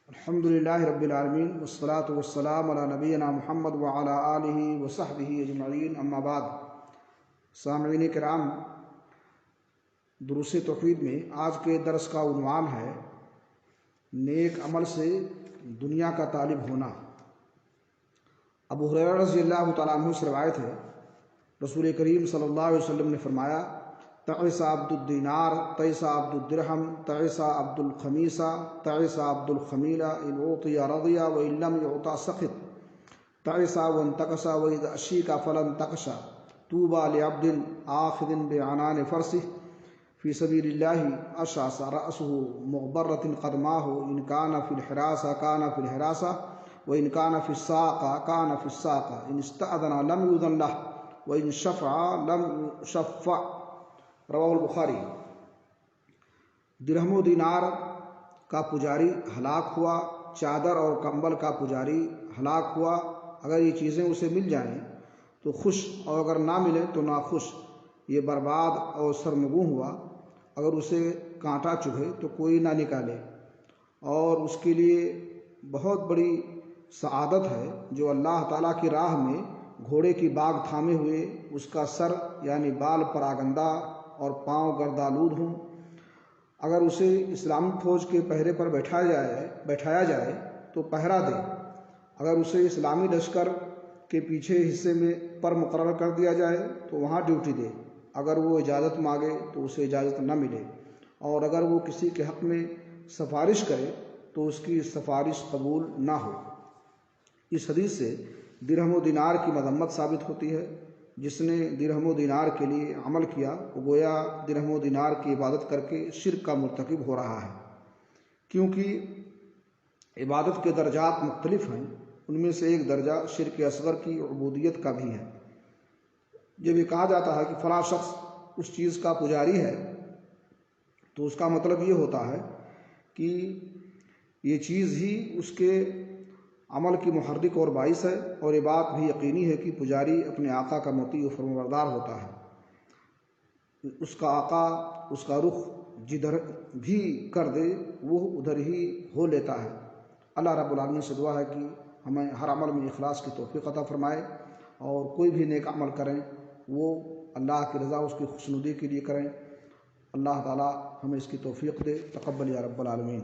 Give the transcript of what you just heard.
الحمدللہ رب العالمین والصلاة والسلام علی نبینا محمد وعلی آلہ وصحبہ اجمعین، اما بعد۔ سامعین کرام، دروس توحید میں آج کے درس کا عنوان ہے نیک عمل سے دنیا کا طالب ہونا۔ ابو ہریرہ رضی اللہ تعالیٰ عنہ سے روایت ہے، رسول کریم صلی اللہ علیہ وسلم نے فرمایا، تعس عبد الدینار، تعس عبد الدرہم، تعس عبد الخمیسہ، تعس عبد الخمیلہ، ان اعطی رضی وان لم یعطى سخط، تعس وانتقص واذا اشیک فلن تقش، طوبى لعبد آخذ بعنان فرسه في سبيل الله اشعث رأسه مغبرة قدماه، ان كان في الحراسة كان في الحراسة وان كان في الساقة كان في الساقة، ان استأذن لم يؤذن له وان شفع لم يشفع۔ رواہ البخاری۔ درہم و دینار کا پجاری ہلاک ہوا، چادر اور کمبل کا پجاری ہلاک ہوا۔ اگر یہ چیزیں اسے مل جائیں تو خوش، اور اگر نہ ملے تو ناخوش، یہ برباد اور سرنگوں ہوا۔ اگر اسے کانٹا چبھے تو کوئی نہ نکالے، اور اس کے لیے بہت بڑی سعادت ہے جو اللہ تعالیٰ کی راہ میں گھوڑے کی باگ تھامے ہوئے، اس کا سر یعنی بال پراگندہ اور پاؤں گردآلود ہوں۔ اگر اسے اسلامی فوج کے پہرے پر بیٹھایا جائے تو پہرا دے، اگر اسے اسلامی لشکر کے پیچھے حصے میں پر مقرر کر دیا جائے تو وہاں ڈیوٹی دے، اگر وہ اجازت مانگے تو اسے اجازت نہ ملے، اور اگر وہ کسی کے حق میں سفارش کرے تو اس کی سفارش قبول نہ ہو۔ اس حدیث سے درہم و دینار کی مذمت ثابت ہوتی ہے۔ جس نے درہم و دینار کے لیے عمل کیا وہ گویا درہم و دینار کی عبادت کر کے شرک کا مرتکب ہو رہا ہے، کیونکہ عبادت کے درجات مختلف ہیں۔ ان میں سے ایک درجہ شرک اصغر کی عبودیت کا بھی ہے۔ جب یہ کہا جاتا ہے کہ فلاں شخص اس چیز کا پجاری ہے تو اس کا مطلب یہ ہوتا ہے کہ یہ چیز ہی اس کے عمل کی محرک اور باعث ہے، اور یہ بات بھی یقینی ہے کہ پجاری اپنے آقا کا مطیع و فرمانبردار ہوتا ہے۔ اس کا آقا اس کا رخ جدھر بھی کر دے وہ ادھر ہی ہو لیتا ہے۔ اللہ رب العالمین سے دعا ہے کہ ہمیں ہر عمل میں اخلاص کی توفیق عطا فرمائے، اور کوئی بھی نیک عمل کریں وہ اللہ کی رضا، اس کی خوشنودی کے لیے کریں۔ اللہ تعالی ہمیں اس کی توفیق دے۔ تقبل یا رب العالمین۔